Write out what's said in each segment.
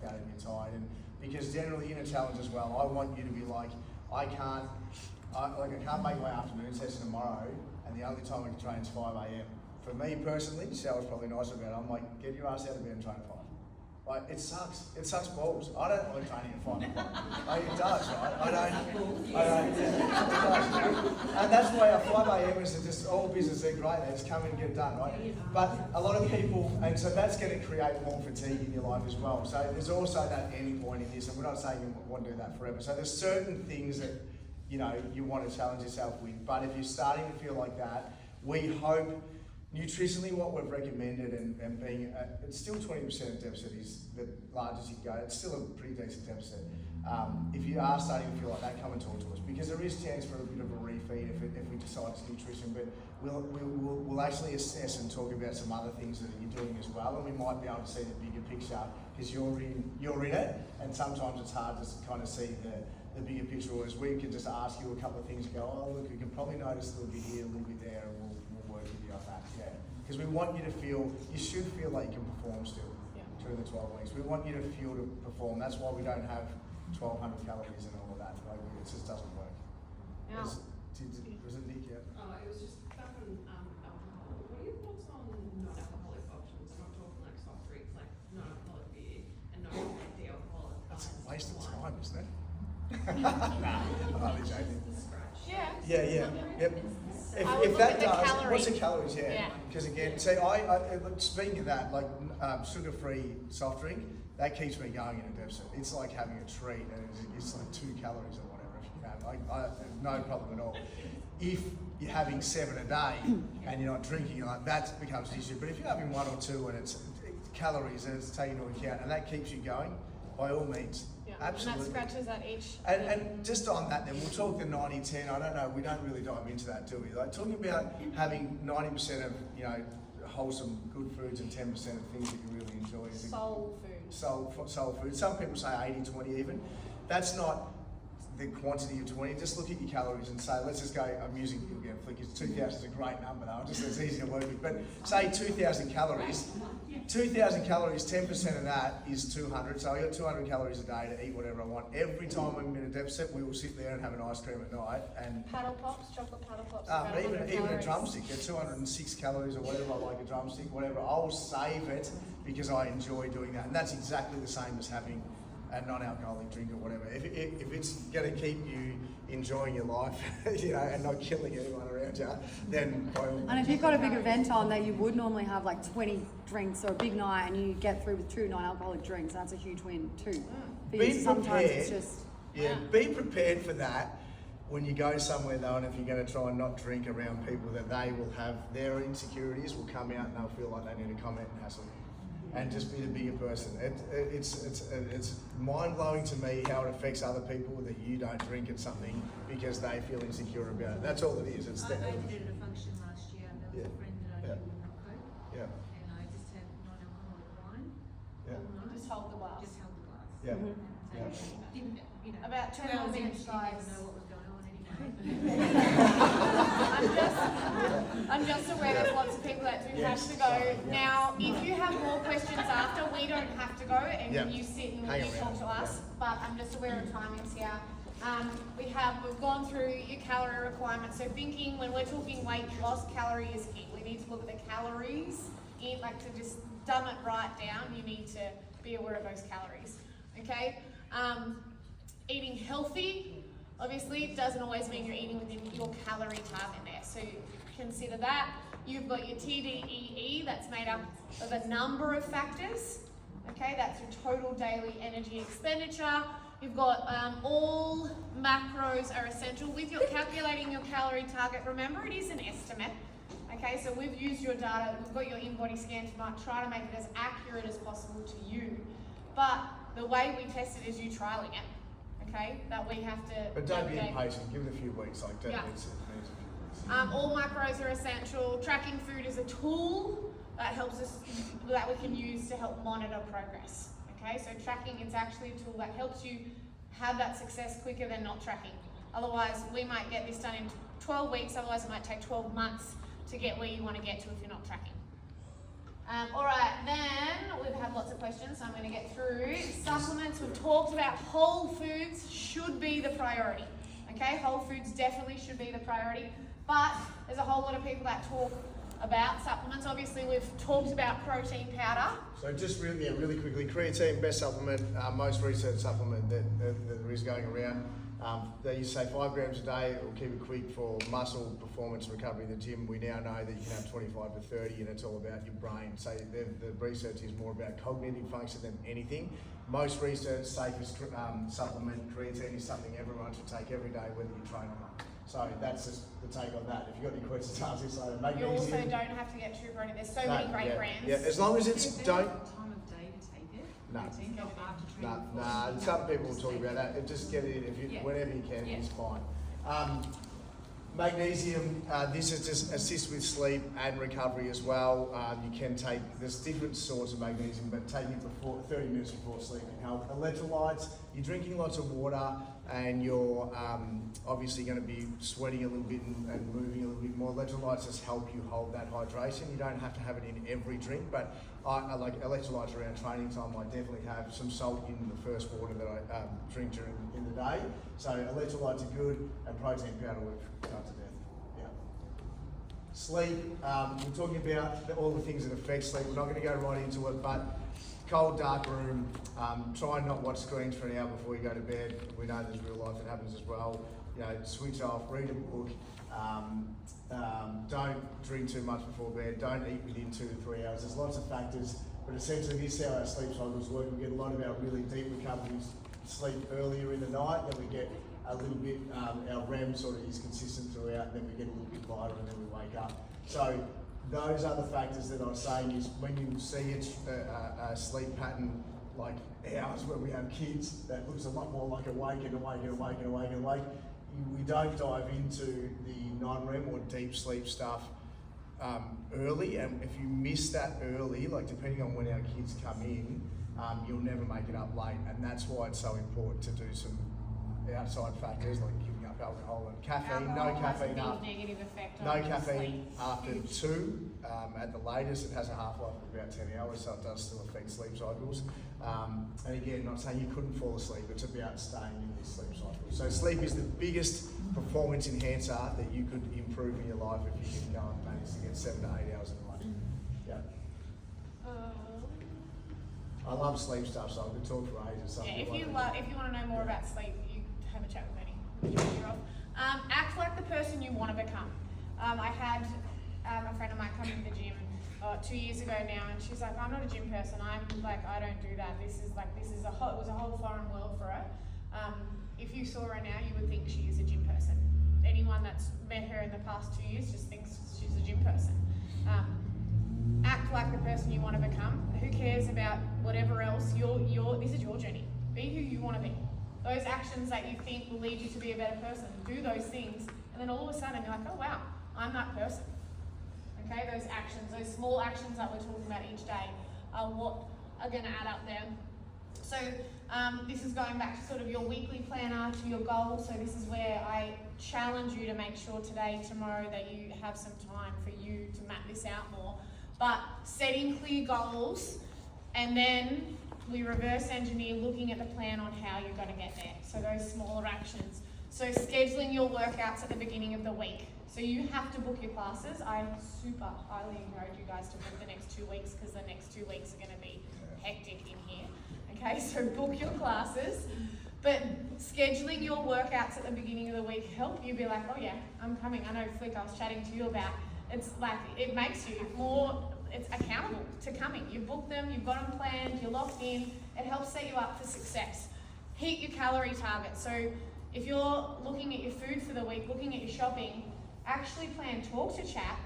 out and you're tired. And because generally in a challenge as well, I want you to be like, I can't make my afternoon session tomorrow, and the only time I can train is 5 a.m. For me personally, Sal's probably nicer about it. I'm like, get your ass out of bed and train at 5. Like, it sucks. It sucks balls. I don't like training at 5 o'clock. Like, it does, right? I don't, yeah, it does. And that's why our 5 a.m. is just all business, they're great, they just come in and get it done, right? But a lot of people, and so that's going to create more fatigue in your life as well. So there's also that ending point in this, and we're not saying you want to do that forever. So there's certain things that, you know, you want to challenge yourself with, but if you're starting to feel like that, we hope nutritionally what we've recommended and being, it's still 20% deficit is the largest you can go. It's still a pretty decent deficit. If you are starting to feel like that, come and talk to us, because there is chance for a bit of a refeed if we decide it's nutrition, but we'll actually assess and talk about some other things that you're doing as well, and we might be able to see the bigger picture, because you're in it, and sometimes it's hard to kind of see the bigger picture, whereas we can just ask you a couple of things and go, oh look, you can probably notice a little bit here, a little bit there, and we'll work with you on that, yeah. Because we want you to feel, you should feel like you can perform still during the 12 weeks. We want you to feel to perform. That's why we don't have 1,200 calories and all of that. Like, it just doesn't work. Now, was it Nick? Yeah. It was just back on alcohol. What are your thoughts on non-alcoholic options? I'm not talking like soft drinks, like non-alcoholic beer and non-alcoholic. That's a waste of time, isn't it? Nah, I'm only joking. Yeah. Yep. If that does, what's the calories? Yeah. Because again, see, I speaking of that, like sugar-free soft drink, that keeps me going in a deficit. It's like having a treat, and it's like 2 calories or whatever. If you have, I no problem at all. If you're having 7 a day and you're not drinking, like that becomes an issue. But if you're having 1 or 2 and it's calories and it's taken into account and that keeps you going, by all means. Absolutely. And that scratches at each. And just on that then, we'll talk the 90-10, I don't know, we don't really dive into that, do we? Like talking about having 90% of, you know, wholesome, good foods and 10% of things that you really enjoy. Soul food. Soul food. Some people say 80-20 even. That's not the quantity of 20. Just look at your calories and say, let's just go, I'm using you again, Flick, 2,000 is a great number though, just it's easy to work with. But say 2,000 calories, 2,000 calories, 10% of that is 200. So I got 200 calories a day to eat whatever I want. Every time I'm in a deficit, we will sit there and have an ice cream at night. And paddle pops, chocolate paddle pops. Even a drumstick at 206 calories or whatever, I like a drumstick, whatever. I'll save it because I enjoy doing that. And that's exactly the same as having a non-alcoholic drink or whatever. If it's going to keep you enjoying your life, you know, and not killing anyone around you, then by all means. And if you've got a big event on that you would normally have like 20 drinks or a big night, and you get through with 2 non-alcoholic drinks, that's a huge win too. Be sometimes prepared. it's just Be prepared for that when you go somewhere though, and if you're going to try and not drink around people, that they will have their insecurities will come out and they'll feel like they need to comment and hassle you. And just be the bigger person. It's mind-blowing to me how it affects other people that you don't drink at something because they feel insecure about it. That's all it is. It's I did it at a function last year, and there was a friend that I knew would not cope. Yeah. And I just had non-alcoholic wine. Yeah. All night. Just hold the glass. Just held the glass. Yeah. And didn't, you know, About 10 more minutes, guys. Didn't even know what was going on anymore. I'm just aware there's lots of people that do have to go. Now, if you have more questions after, we don't have to go, and you sit and you talk to us. But I'm just aware of timings here. We've gone through your calorie requirements. So thinking when we're talking weight loss, calorie is key. We need to look at the calories in, like to just dumb it right down. You need to be aware of those calories. Okay. Eating healthy. Obviously, it doesn't always mean you're eating within your calorie target there. So consider that. You've got your TDEE, that's made up of a number of factors. Okay, that's your total daily energy expenditure. You've got all macros are essential. With your calculating your calorie target, remember it is an estimate. Okay, so we've used your data, we've got your in-body scan to try to make it as accurate as possible to you. But the way we test it is you trialing it. Okay, that we have to. But don't be impatient. Give it a few weeks. Like that. All macros are essential. Tracking food is a tool that helps us, that we can use to help monitor progress. Okay, so tracking is actually a tool that helps you have that success quicker than not tracking. Otherwise, we might get this done in 12 weeks. Otherwise, it might take 12 months to get where you want to get to if you're not tracking. All right, then we've had lots of questions, so I'm going to get through. Supplements, we've talked about whole foods should be the priority. Okay, whole foods definitely should be the priority, but there's a whole lot of people that talk about supplements. Obviously, we've talked about protein powder. So just really quickly, creatine, best supplement, most research supplement that there is going around. They used to say 5 grams a day, it will keep it quick for muscle performance recovery in the gym. We now know that you can have 25 to 30 and it's all about your brain. So the research is more about cognitive function than anything. Most research, safest supplement, creatine is something everyone should take every day, whether you train or not. So that's just the take on that. If you've got any questions, ask us later. You also don't have to get too running. There's so many great brands. Yeah, as long as it's don't. Time of day to take it? No. Protein, not after training. Nah, some people will talk about that. Just get it in if you, whenever you can, it's fine. Magnesium, this is just assists with sleep and recovery as well. You can take, there's different sorts of magnesium, but taking it before 30 minutes before sleep can help. Electrolytes, you're drinking lots of water and you're obviously going to be sweating a little bit and moving a little bit more. Electrolytes just help you hold that hydration. You don't have to have it in every drink, but I like electrolytes around training time. I definitely have some salt in the first water that I drink in the day. So electrolytes are good, and protein powder we've cut to death. Yeah. Sleep, we're talking about all the things that affect sleep. We're not going to go right into it, but cold, dark room, try and not watch screens for an hour before you go to bed. We know there's real life that happens as well. You know, switch off, read a book. Don't drink too much before bed. Don't eat within 2 to 3 hours. There's lots of factors, but essentially this is how our sleep cycles work. We get a lot of our really deep recoveries sleep earlier in the night, then we get a little bit, our REM sort of is consistent throughout, then we get a little bit lighter and then we wake up. So those are the factors that I was saying is when you see a sleep pattern like ours where we have kids that looks a lot more like awake and awake and awake and awake and awake, we don't dive into the non-REM or deep sleep stuff early, and if you miss that early, like depending on when our kids come in, you'll never make it up late, and that's why it's so important to do some outside factors like giving up alcohol and caffeine. Alcohol No has a caffeine big after. negative effect No on caffeine sleep. after 2 at the latest. It has a half-life of about 10 hours, so it does still affect sleep cycles. And again, not saying you couldn't fall asleep, it's about staying in this sleep cycle. So sleep is the biggest performance enhancer that you could improve in your life if you can go and manage to get 7 to 8 hours in a night. Yeah. I love sleep stuff, so I could talk for ages. Yeah, if you want to know more about sleep, you have a chat with Benny. Act like the person you want to become. I had a friend of mine come to the gym 2 years ago now, and she's like, "I'm not a gym person. I'm like, I don't do that. It was a whole foreign world for her." If you saw her now, you would think she is a gym person. Anyone that's met her in the past 2 years just thinks she's a gym person. Act like the person you want to become. Who cares about whatever else? This is your journey. Be who you want to be. Those actions that you think will lead you to be a better person, do those things, and then all of a sudden you're like, oh wow, I'm that person. Okay, those actions, those small actions that we're talking about each day are what are going to add up there. So this is going back to sort of your weekly planner, to your goals. So this is where I challenge you to make sure today, tomorrow, that you have some time for you to map this out more. But setting clear goals, and then we reverse engineer looking at the plan on how you're going to get there. So those smaller actions. So scheduling your workouts at the beginning of the week. So you have to book your classes. I super highly encourage you guys to book the next 2 weeks, because the next 2 weeks are going to be hectic in here. Okay, so book your classes. But scheduling your workouts at the beginning of the week help you be like, oh yeah, I'm coming. I know, Flick, I was chatting to you about. It's like, it makes you more, it's accountable to coming. You book them, you've got them planned, you're locked in. It helps set you up for success. Hit your calorie target. So if you're looking at your food for the week, looking at your shopping, actually plan talk to chat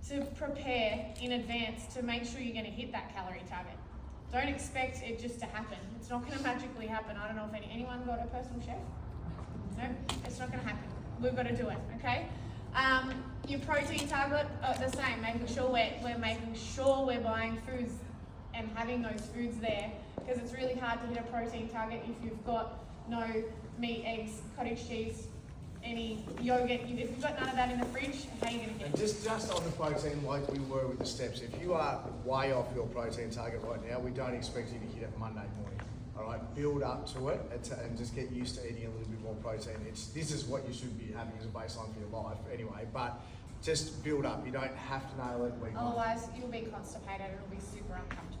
to prepare in advance to make sure you're going to hit that calorie target. Don't expect it just to happen. It's not going to magically happen. I don't know if anyone got a personal chef? No, it's not going to happen. We've got to do it, okay? Your protein target, the same. Making sure we're buying foods and having those foods there, because it's really hard to hit a protein target if you've got no meat, eggs, cottage cheese, any yogurt. If you've got none of that in the fridge, how are you going to And get it? just on the protein, like we were with the steps, if you are way off your protein target right now, we don't expect you to hit it Monday morning. All right, build up to it and just get used to eating a little bit more protein. This is what you should be having as a baseline for your life anyway, but just build up. You don't have to nail it week one. Otherwise, you'll be constipated. It'll be super uncomfortable.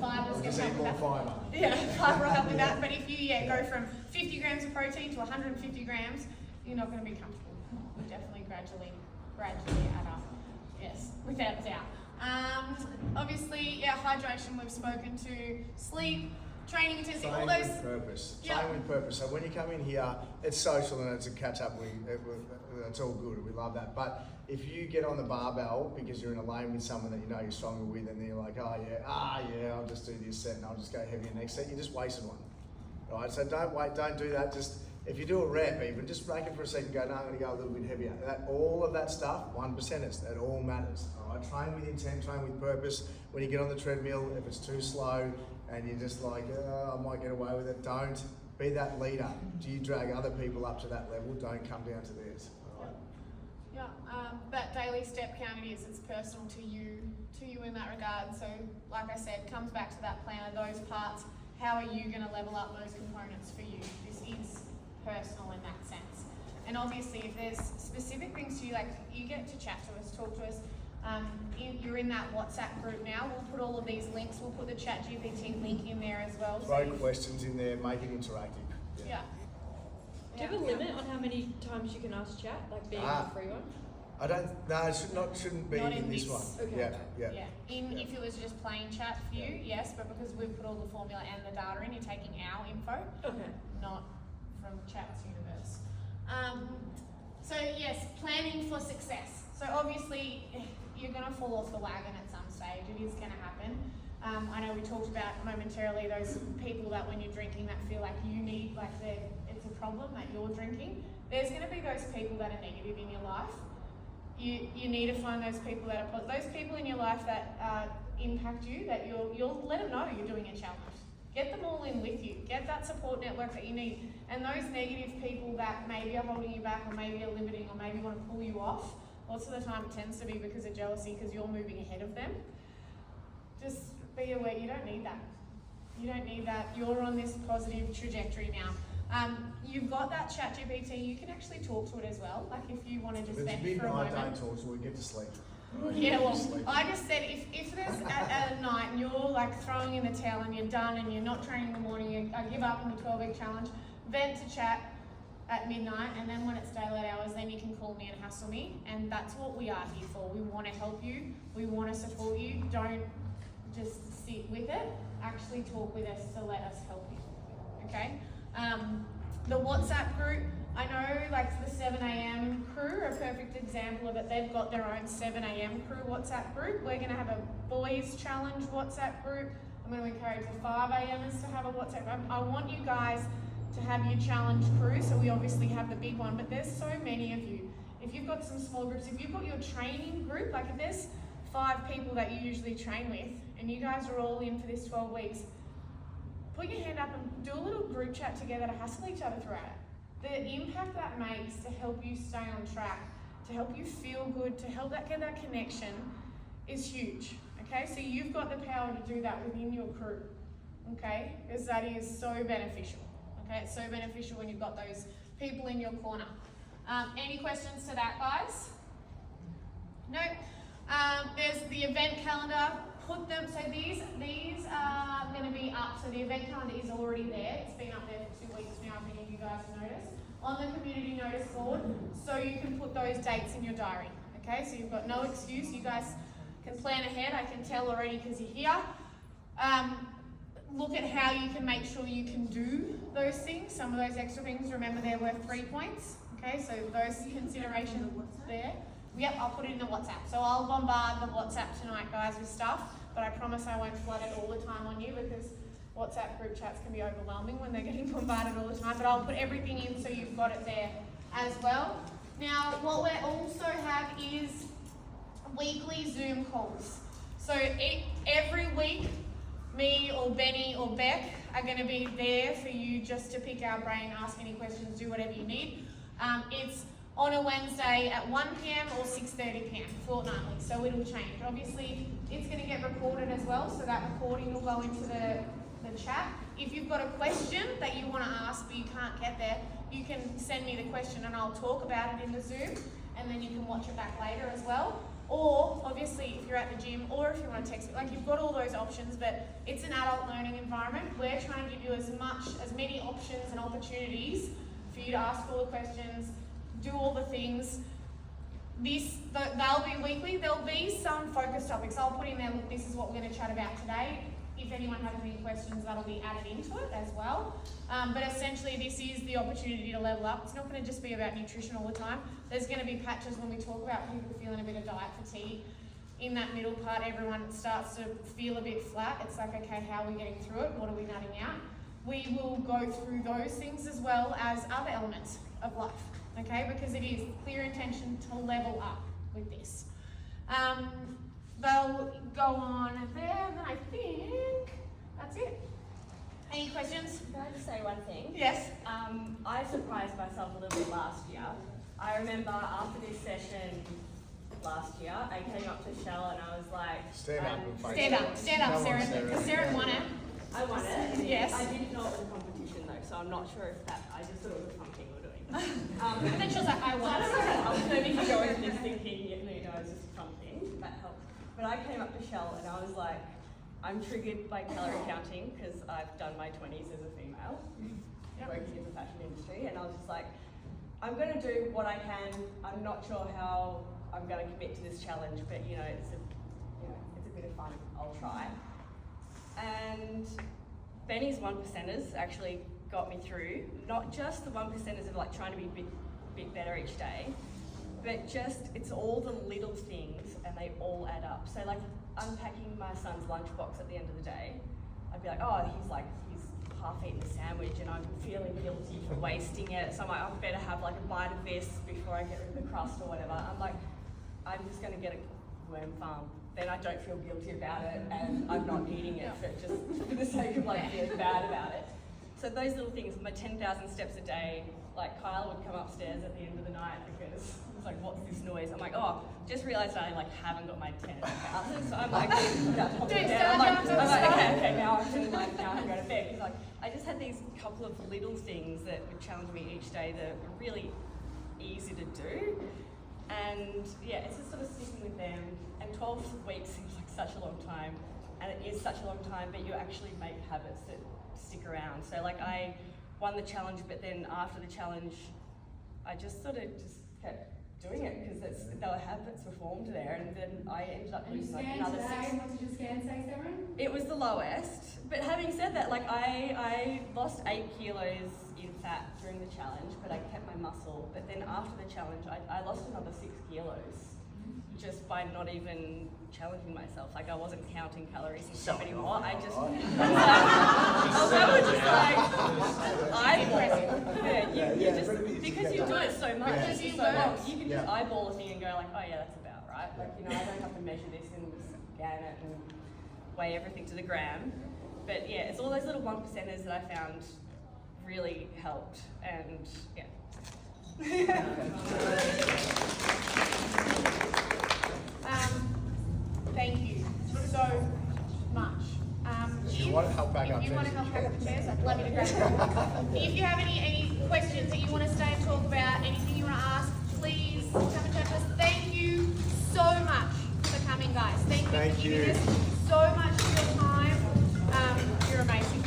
Fiber's Just going to eat help more with that. fibre. Yeah, fiber will help with that. But if you go from 50 grams of protein to 150 grams, you're not going to be comfortable. You definitely gradually add up. Yes, without doubt. Obviously, hydration we've spoken to, sleep, training intensity, all Train those. with purpose. Yeah. Train with purpose. So when you come in here, it's social and it's a catch up. It's all good. We love that. But if you get on the barbell because you're in a lane with someone that you know you're stronger with, and then you're like, I'll just do this set and I'll just go heavier next set, you just wasted one. Right? So don't do that. Just if you do a rep, even just break it for a second. Go, no, I'm going to go a little bit heavier. All of that stuff, 1%ers. That all matters. All right. Train with intent. Train with purpose. When you get on the treadmill, if it's too slow and you're just like, I might get away with it, don't be that leader. Do you drag other people up to that level? Don't come down to theirs. All right. Yeah, that daily step count it's personal to you in that regard. So, like I said, it comes back to that plan of those parts. How are you going to level up those components for you? This is personal in that sense. And obviously, if there's specific things to you, like you get to chat to us, talk to us. You're in that WhatsApp group now. We'll put all of these links. We'll put the ChatGPT link in there as well. Throw questions in there, make it interactive. Yeah. Do you have a limit on how many times you can ask chat, like being a free one? I don't. No, it shouldn't be Not in in this this. one. Okay. Yeah. If it was just plain chat for you, yes, but because we've put all the formula and the data in, you're taking our info, Okay. not from Chat's universe. So yes, planning for success. So obviously you're going to fall off the wagon at some stage. It is going to happen. I know we talked about momentarily those people that when you're drinking that feel like you need, like it's a problem that you're drinking. There's going to be those people that are negative in your life. You need to find those people that are those people in your life that impact you. That you'll let them know you're doing a challenge. Get them all in with you. Get that support network that you need. And those negative people that maybe are holding you back, or maybe are limiting, or maybe want to pull you off. Lots of the time it tends to be because of jealousy, because you're moving ahead of them. Just be aware you don't need that. You don't need that. You're on this positive trajectory now. You've got that ChatGPT. You can actually talk to it as well. Like if you want to just If it's vent for a midnight, moment. don't talk to it. Get to sleep. Yeah, well, Sleep. I just said if there's at a night and you're like throwing in the towel and you're done and you're not training in the morning, I give up on the 12-week challenge, vent to chat at midnight, and then when it's daylight hours, then you can call me and hassle me, and that's what we are here for. We want to help you. We want to support you. Don't just sit with it. Actually talk with us to let us help you. Okay? The WhatsApp group, I know like the 7 a.m. crew are a perfect example of it. They've got their own 7 a.m. crew WhatsApp group. We're going to have a boys challenge WhatsApp group. I'm going to encourage the 5 a.m.ers to have a WhatsApp group. I want you guys to have your challenge crew. So we obviously have the big one, but there's so many of you. If you've got some small groups, if you've got your training group, like if there's 5 people that you usually train with, and you guys are all in for this 12 weeks, put your hand up and do a little group chat together to hustle each other throughout it. The impact that makes to help you stay on track, to help you feel good, to help that get that connection is huge. Okay, so you've got the power to do that within your crew. Okay, because that is so beneficial. Okay, it's so beneficial when you've got those people in your corner. Any questions to that, guys? No. There's the event calendar. Put them, so these are going to be up. So the event calendar is already there. It's been up there for 2 weeks now, if any of you guys have noticed. On the community notice board, so you can put those dates in your diary. Okay, so you've got no excuse. You guys can plan ahead. I can tell already because you're here. Look at how you can make sure you can do those things. Some of those extra things, remember they're worth 3 points. Okay, so those considerations there. Yep, I'll put it in the WhatsApp. So I'll bombard the WhatsApp tonight, guys, with stuff, but I promise I won't flood it all the time on you because WhatsApp group chats can be overwhelming when they're getting bombarded all the time, but I'll put everything in so you've got it there as well. Now, what we also have is weekly Zoom calls. So every week, me or Benny or Beck are going to be there for you just to pick our brain, ask any questions, do whatever you need. It's on a Wednesday at 1 p.m. or 6:30 p.m. fortnightly, so it'll change. Obviously, it's going to get recorded as well, so that recording will go into the chat. If you've got a question that you want to ask but you can't get there, you can send me the question and I'll talk about it in the Zoom, and then you can watch it back later as well. Or, obviously, if you're at the gym, or if you want to text me, like, you've got all those options, but it's an adult learning environment. We're trying to give you as many options and opportunities for you to ask all the questions, do all the things. They'll be weekly. There'll be some focus topics. I'll put in there, look, this is what we're going to chat about today. If anyone has any questions, that'll be added into it as well. But essentially, this is the opportunity to level up. It's not going to just be about nutrition all the time. There's going to be patches when we talk about people feeling a bit of diet fatigue. In that middle part, everyone starts to feel a bit flat. It's like, okay, how are we getting through it? What are we nutting out? We will go through those things as well as other elements of life, okay? Because it is clear intention to level up with this. They'll go on there, and I think that's it. Any questions? Can I just say one thing? Yes. I surprised myself a little bit last year. I remember after this session last year, I came up to Shell and I was like... Stand up, Sarah, because Sarah won it. I won it. Yes. I didn't know it was a competition though, so I'm not sure if that... I just thought it was a fun thing we're doing. And then she was like, I won. I was maybe going this thinking, you know, it's just a fun thing. That helped. But I came up to Shell and I was like, I'm triggered by calorie counting because I've done my 20s as a female, working in the fashion industry, and I was just like, I'm going to do what I can. I'm not sure how I'm going to commit to this challenge, but it's a bit of fun. I'll try. And Benny's 1%ers actually got me through, not just the 1%ers of like trying to be a bit better each day, but just it's all the little things and they all add up. So like unpacking my son's lunchbox at the end of the day, I'd be like, oh, he's half eaten a sandwich and I'm feeling guilty for wasting it. So I'm like, I better have like a bite of this before I get rid of the crust or whatever. I'm like, I'm just gonna get a worm farm. Then I don't feel guilty about it and I'm not eating it for the sake of like feeling bad about it. So those little things, my 10,000 steps a day, like Kyle would come upstairs at the end of the night because it's like, what's this noise? I'm like, oh, just realised I like haven't got my 10,000. So I'm like, I'm like, okay, now I can go to bed. Because like, I just had these couple of little things that would challenge me each day that were really easy to do. And yeah, it's just sort of sticking with them. And 12 weeks seems like such a long time, and it is such a long time, but you actually make habits that stick around. So like I won the challenge, but then after the challenge, I just sort of just kept doing it because there were habits were formed there, and then I ended up losing like another 6. What did your scan say, Sarah? It was the lowest, but having said that, like I lost 8 kilos in fat during the challenge, but I kept my muscle. But then after the challenge, I lost another 6 kilos. Just by not even challenging myself. Like I wasn't counting calories and stuff anymore. I was just eyeballing. You just because you do it so much, it's so long. You can just eyeball a thing and go like, oh yeah, that's about right. Like I don't have to measure this and scan it and weigh everything to the gram. But yeah, it's all those little 1%ers that I found really helped, and yeah. Thank you so much. If you want to help back up the chairs, I'd love you to grab them. If you have any questions that you want to stay and talk about, anything you want to ask, please come and chat to us. Thank you so much for coming, guys. Thank you for giving us so much of your time. You're amazing.